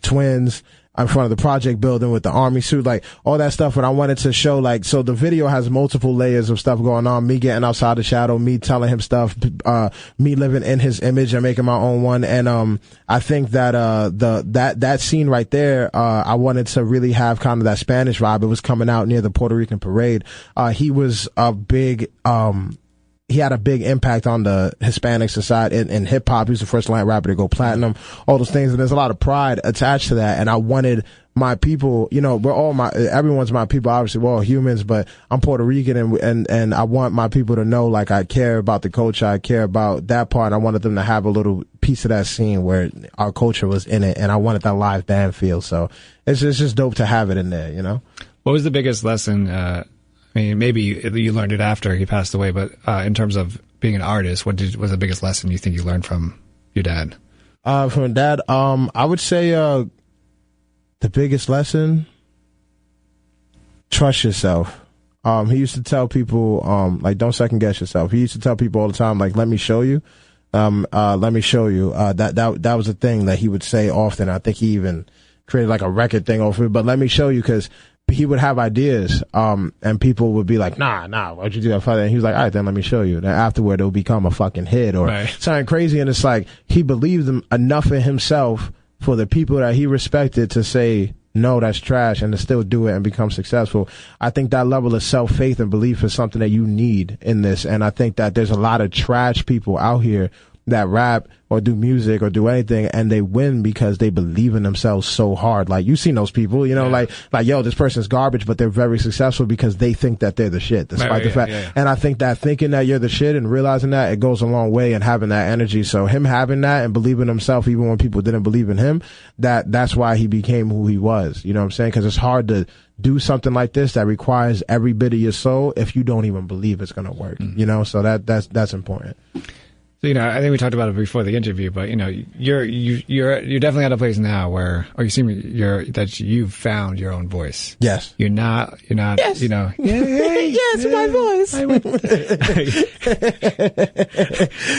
Speaker 2: Twins in front of the project building with the army suit, like all that stuff. But I wanted to show, like, so the video has multiple layers of stuff going on. Me getting outside the shadow, me telling him stuff, me living in his image and making my own one. And, I think that, that scene right there, I wanted to really have kind of that Spanish vibe. It was coming out near the Puerto Rican parade. He was a big, he had a big impact on the Hispanic society in hip hop. He was the first line rapper to go platinum, all those things. And there's a lot of pride attached to that. And I wanted my people, you know, everyone's my people. Obviously, we're all humans, but I'm Puerto Rican, and I want my people to know, like, I care about the culture. I care about that part. I wanted them to have a little piece of that scene where our culture was in it, and I wanted that live band feel. So it's just dope to have it in there, you know?
Speaker 1: What was the biggest lesson? I mean, maybe you learned it after he passed away, but in terms of being an artist, what was the biggest lesson you think you learned from your dad?
Speaker 2: From dad, I would say, the biggest lesson, trust yourself. He used to tell people, like, don't second guess yourself. He used to tell people all the time, like, let me show you. Let me show you. That was a thing that he would say often. I think he even created like a record thing off it, but let me show you, because he would have ideas, and people would be like, nah, why'd you do that, father? And he was like, all right, then let me show you. Then afterward, it'll become a fucking hit or something crazy. And it's like, he believed enough in himself for the people that he respected to say, no, that's trash, and to still do it and become successful. I think that level of self-faith and belief is something that you need in this. And I think that there's a lot of trash people out here that rap or do music or do anything, and they win because they believe in themselves so hard. Like, you've seen those people, you know, like, yo, this person's garbage, but they're very successful because they think that they're the shit, despite the fact. And I think that thinking that you're the shit and realizing that, it goes a long way, and having that energy. So him having that and believing in himself, even when people didn't believe in him, that's why he became who he was. You know what I'm saying? Because it's hard to do something like this that requires every bit of your soul if you don't even believe it's going to work, you know? So that's important.
Speaker 1: So, you know, I think we talked about it before the interview, but, you know, you're definitely at a place now where, or you seem that you've found your own voice.
Speaker 2: Yes.
Speaker 1: You're not,
Speaker 2: yes.
Speaker 1: You know.
Speaker 2: Yes, my voice.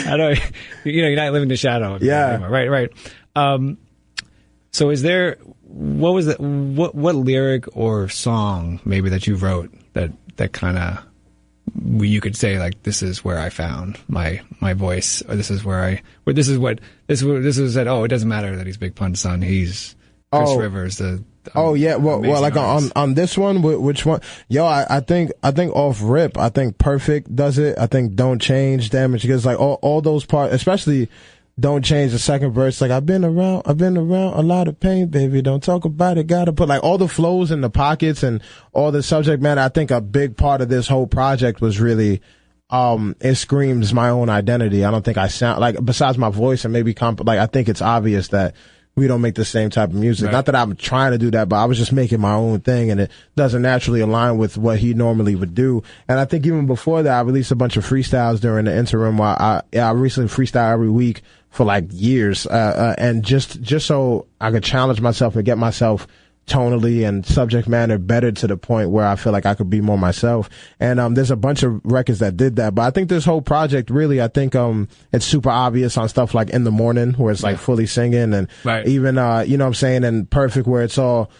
Speaker 1: I don't, you know, you're not living in the shadow. Anymore. Right. So what lyric or song maybe that you wrote that kind of, you could say, like, this is where I found my voice, or this is said, oh, it doesn't matter that he's Big Pun's son, he's Chris Rivers, well, like on this one, which one? Yo, I think off rip, I think Perfect does it. I think Don't Change, Damage, because like all those parts, especially Don't Change, the second verse, like, I've been around a lot of pain, baby, don't talk about it, gotta put, like, all the flows in the pockets and all the subject matter. I think a big part of this whole project was really, it screams my own identity. I don't think I sound, like, besides my voice and maybe like, I think it's obvious that we don't make the same type of music. Right. Not that I'm trying to do that, but I was just making my own thing, and it doesn't naturally align with what he normally would do. And I think even before that, I released a bunch of freestyles during the interim while I recently freestyle every week for like years, and just so I could challenge myself and get myself tonally and subject matter better to the point where I feel like I could be more myself. And there's a bunch of records that did that, but I think this whole project really, I think it's super obvious on stuff like In the Morning, where it's like fully singing, and even you know what I'm saying, and Perfect, where it's all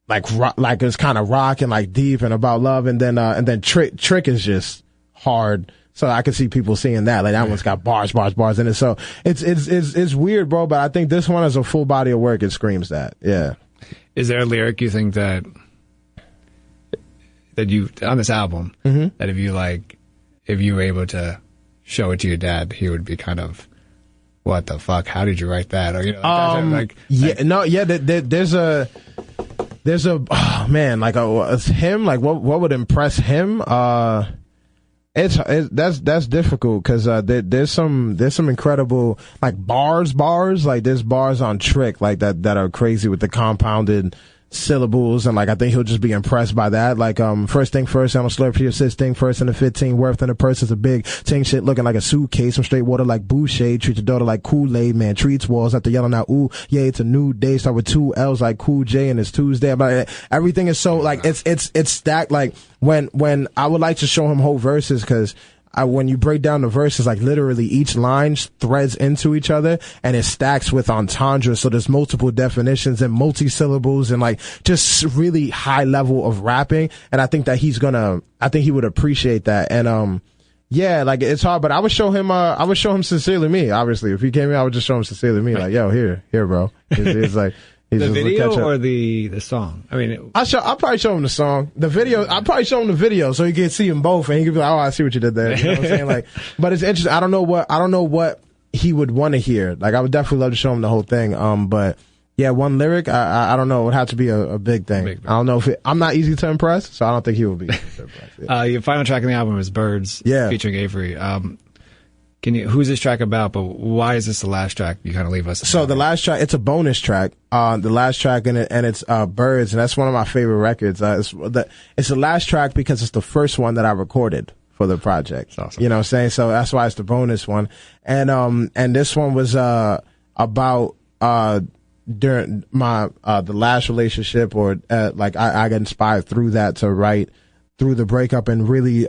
Speaker 1: like rock, like it's kind of rock and like deep and about love, and then Trick is just hard. So I could see people seeing that, like, that one's got bars in it. So it's weird, bro, but I think this one is a full body of work. It screams that. Yeah. Is there a lyric you think that you, on this album, that if you were able to show it to your dad, he would be kind of, what the fuck? How did you write that? Or, you know, there's a oh man, like it's him. Like what would impress him? That's difficult, because there's some incredible, like, bars, like, there's bars on Trick, like, that are crazy with the compounded syllables, and like, I think he'll just be impressed by that. Like, first thing first, I'm gonna slurp your sis thing first, and the 15 worth in the purse is a big ting shit looking like a suitcase, some straight water like Boucher, treat your daughter like Kool-Aid, man, treats walls after yelling out, ooh, yeah, it's a new day, start with 2 L's like Cool J, and it's Tuesday. But everything is so, like, it's stacked. Like, when I would like to show him whole verses, because when you break down the verses, like, literally each line threads into each other, and it stacks with entendres. So there's multiple definitions and multi-syllables, and like, just really high level of rapping. And I think that I think he would appreciate that. And, yeah, like, it's hard, but I would show him Sincerely Me. Obviously, if he came in, I would just show him Sincerely Me. Like, yo, here, bro. It's like,
Speaker 2: He's
Speaker 1: The
Speaker 2: just
Speaker 1: video
Speaker 2: catch up.
Speaker 1: or the song? I mean,
Speaker 2: I'll probably show him the song. The video, I'll probably show him the video so he can see them both and he can be like, oh, I see what you did there. You know what I'm saying? Like, but it's interesting. I don't know what he would want to hear. Like, I would definitely love to show him the whole thing. But yeah, one lyric, I don't know. It would have to be a big thing. I don't know if I'm not easy to impress, so I don't think he will be easy to impress. Yeah.
Speaker 1: Your final track on the album is Birds, featuring Avery. Who's this track about, but why is this the last track you kind of leave us?
Speaker 2: So the last track, it's a bonus track. The last track in it, and it's Birds, and that's one of my favorite records. It's the last track because it's the first one that I recorded for the project.
Speaker 1: Awesome.
Speaker 2: You know what I'm saying? So that's why it's the bonus one. And this one was about during my the last relationship, or like I got inspired through that to write through the breakup and really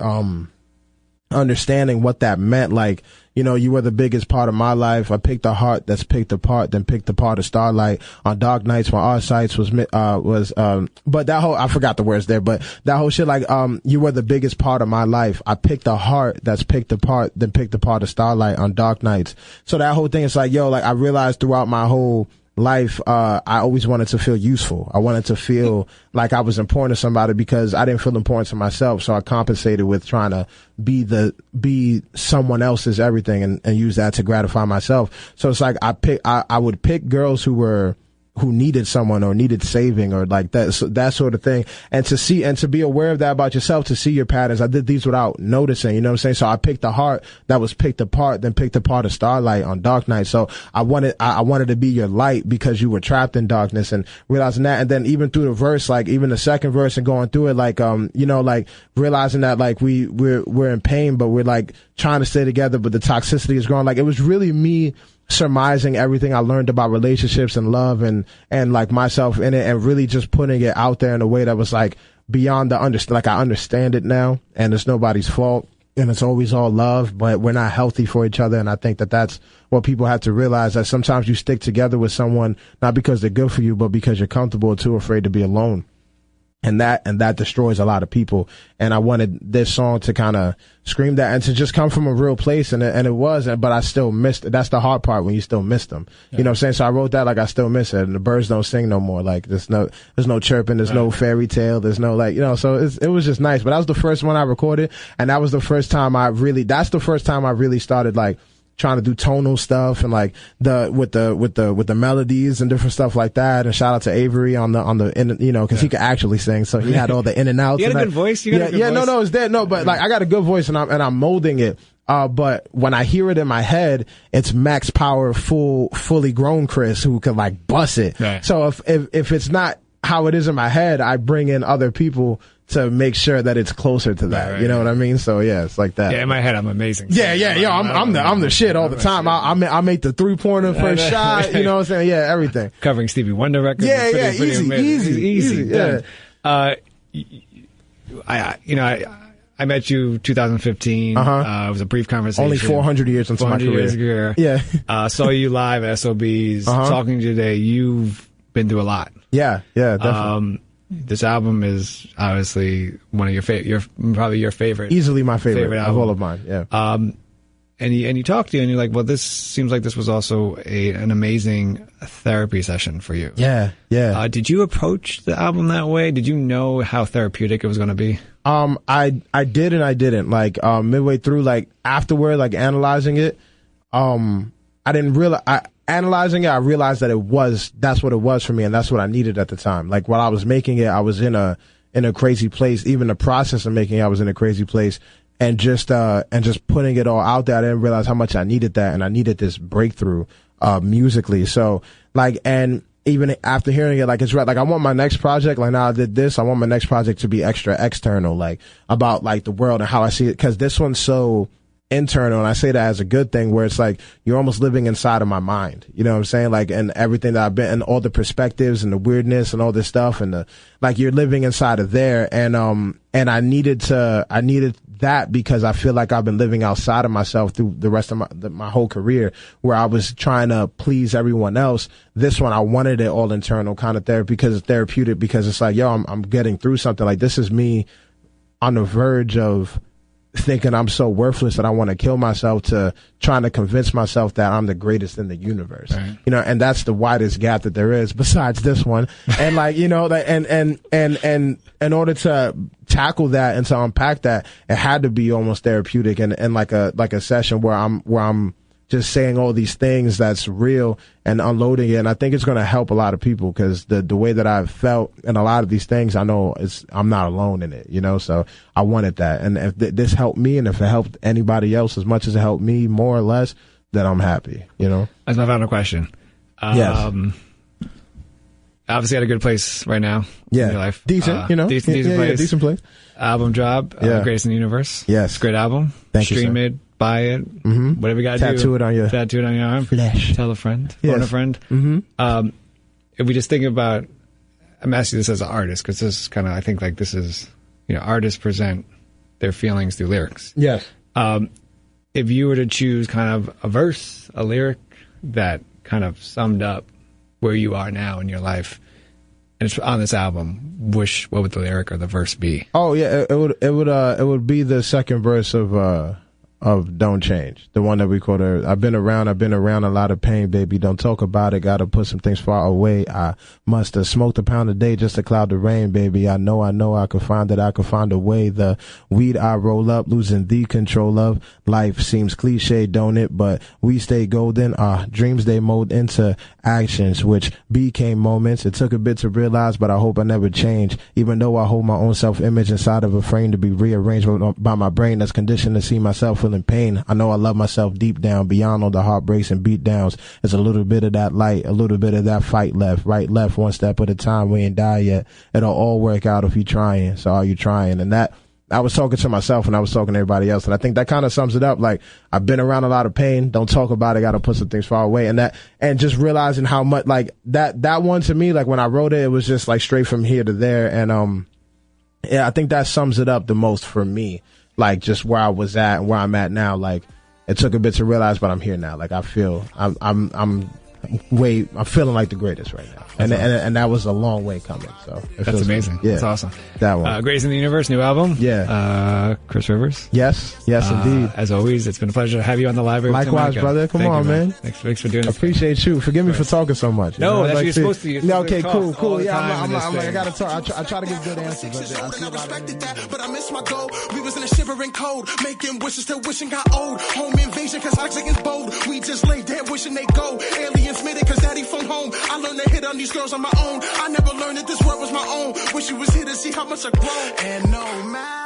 Speaker 2: understanding what that meant. Like, you know, you were the biggest part of my life. I picked a heart that's picked apart, then picked apart a starlight on dark nights when our sights but that whole, I forgot the words there, but that whole shit, like, you were the biggest part of my life. I picked a heart that's picked apart, then picked apart a starlight on dark nights. So that whole thing is like, yo, like I realized throughout my whole life, I always wanted to feel useful. I wanted to feel like I was important to somebody because I didn't feel important to myself. So I compensated with trying to be someone else's everything and use that to gratify myself. So it's like I would pick girls who needed someone or needed saving or like that sort of thing. And to see and to be aware of that about yourself, to see your patterns. I did these without noticing, you know what I'm saying? So I picked a heart that was picked apart, then picked apart a starlight on dark night. So I wanted to be your light because you were trapped in darkness, and realizing that. And then even through the verse, like even the second verse and going through it, like, you know, like realizing that like we're in pain, but we're like trying to stay together, but the toxicity is growing. Like it was really me surmising everything I learned about relationships and love and like myself in it, and really just putting it out there in a way that was like beyond like I understand it now, and it's nobody's fault, and it's always all love, but we're not healthy for each other. And I think that that's what people have to realize, that sometimes you stick together with someone not because they're good for you, but because you're comfortable or too afraid to be alone. And that destroys a lot of people. And I wanted this song to kind of scream that and to just come from a real place. And it was, but I still missed it. That's the hard part, when you still miss them. Yeah. You know what I'm saying? So I wrote that like I still miss it. And the birds don't sing no more. Like there's no chirping. There's no fairy tale. There's no like, you know, so it was just nice. But that was the first one I recorded. And that was the first time that's the first time I really started like trying to do tonal stuff and like with the melodies and different stuff like that. And shout out to Avery on the you know, because he could actually sing, so he had all the in and outs.
Speaker 1: You got a good voice.
Speaker 2: No, it's dead. No, but like I got a good voice and I'm molding it. But when I hear it in my head, it's max power, fully grown Chris who can like bust it. Right. So if it's not how it is in my head, I bring in other people to make sure that it's closer to that. Right, you know what I mean? So yeah, it's like that.
Speaker 1: Yeah, in my head, I'm amazing.
Speaker 2: Yeah, yo, I'm the shit all the time. I make the 3-pointer first shot. You know what I'm saying? Yeah, everything.
Speaker 1: Covering Stevie Wonder records.
Speaker 2: Yeah, easy. Yeah.
Speaker 1: I met you 2015. It was a brief conversation.
Speaker 2: Only 400 years into my career.
Speaker 1: Yeah. Saw you live at SOBs. Talking to you today. You've been through a lot.
Speaker 2: Yeah, definitely.
Speaker 1: This album is obviously one of your favorite. Probably your favorite.
Speaker 2: Easily my favorite of all of mine. Yeah.
Speaker 1: And you talk to you, and you're like, well, this seems like this was also an amazing therapy session for you.
Speaker 2: Yeah.
Speaker 1: Did you approach the album that way? Did you know how therapeutic it was going to be?
Speaker 2: I did and I didn't. Like midway through, like afterward, like analyzing it, I didn't realize. Analyzing it, I realized that that's what it was for me, and that's what I needed at the time. Like while I was making it, I was in a crazy place. Even the process of making it, I was in a crazy place, and just putting it all out there, I didn't realize how much I needed that, and I needed this breakthrough musically. So like, and even after hearing it, like it's right. Like I want my next project, like now I did this, I want my next project to be extra external, like about like the world and how I see it, because this one's so internal, and I say that as a good thing, where it's like you're almost living inside of my mind, you know what I'm saying, like, and everything that I've been, and all the perspectives and the weirdness and all this stuff, and like you're living inside of there, and I needed that because I feel like I've been living outside of myself through the rest of my whole career, where I was trying to please everyone else. This one, I wanted it all internal kind of therapy, because it's therapeutic, because it's like, yo, I'm getting through something. Like this is me on the verge of thinking I'm so worthless that I want to kill myself to trying to convince myself that I'm the greatest in the universe.
Speaker 1: Right.
Speaker 2: You know, and that's the widest gap that there is besides this one. And like, you know, and in order to tackle that and to unpack that, it had to be almost therapeutic and like a session where I'm just saying all these things that's real and unloading it. And I think it's going to help a lot of people because the way that I've felt in a lot of these things, I know I'm not alone in it, you know, so I wanted that. And if this helped me and if it helped anybody else as much as it helped me, more or less, then I'm happy, you know?
Speaker 1: That's my final question.
Speaker 2: Yes.
Speaker 1: Obviously at a good place right now in your life.
Speaker 2: Decent, you know?
Speaker 1: Decent place.
Speaker 2: Yeah, decent place.
Speaker 1: Album drop, Greatest in the Universe.
Speaker 2: Yes.
Speaker 1: Great album.
Speaker 2: Thank you,
Speaker 1: Stream
Speaker 2: sir.
Speaker 1: it. Buy it, whatever you got to do.
Speaker 2: Tattoo it on your
Speaker 1: arm.
Speaker 2: Flesh.
Speaker 1: Tell a friend.
Speaker 2: Yes.
Speaker 1: Phone a friend.
Speaker 2: Mm-hmm.
Speaker 1: If we just think about, I'm asking this as an artist because this is kind of, I think like this is, you know, artists present their feelings through lyrics.
Speaker 2: Yes.
Speaker 1: If you were to choose kind of a verse, a lyric that kind of summed up where you are now in your life, and it's on this album, what would the lyric or the verse be?
Speaker 2: Oh yeah, it would be the second verse of Don't Change, the one that we called I've been around a lot of pain, baby, don't talk about it, gotta put some things far away, I must have smoked a pound a day just to cloud the rain, baby, I know I could find a way, the weed I roll up, losing the control of, life seems cliche, don't it, but we stay golden, our dreams they mold into actions, which became moments, it took a bit to realize, but I hope I never change, even though I hold my own self-image inside of a frame to be rearranged by my brain that's conditioned to see myself feeling pain. I know I love myself deep down, beyond all the heartbreaks and beat downs. There's a little bit of that light, a little bit of that fight left, right, left, one step at a time. We ain't die yet. It'll all work out if you trying. So are you trying? And that, I was talking to myself and I was talking to everybody else. And I think that kind of sums it up. Like, I've been around a lot of pain. Don't talk about it. Got to put some things far away. And just realizing how much, like, that one to me, like when I wrote it, it was just like straight from here to there. And, yeah, I think that sums it up the most for me. Like just where I was at and where I'm at now. Like it took a bit to realize, but I'm here now. Like I feel I'm feeling like the greatest right now. And that was a long way coming. So
Speaker 1: that's amazing.
Speaker 2: Good. Yeah,
Speaker 1: that's awesome.
Speaker 2: That one.
Speaker 1: Greatest in the Universe, new album.
Speaker 2: Yeah.
Speaker 1: Chris Rivers.
Speaker 2: Yes, indeed.
Speaker 1: As always, it's been a pleasure to have you on the library.
Speaker 2: Likewise, brother. Come on, man.
Speaker 1: Thanks for doing this.
Speaker 2: Appreciate you. Forgive me for talking so much.
Speaker 1: No, that's what you're supposed to.
Speaker 2: No, okay, cool. Yeah,
Speaker 1: I
Speaker 2: gotta talk. I try to give good answers.
Speaker 3: I respected that, but I missed my goal. We was in a shivering cold, making wishes till wishing got old. Home invasion, cause Oxygen's bold. We just lay dead, wishing they go. Aliens made it, cause daddy phone home. I learned to hit on these girls on my own. I never learned that this world was my own. Wish you was here to see how much I grow. And no matter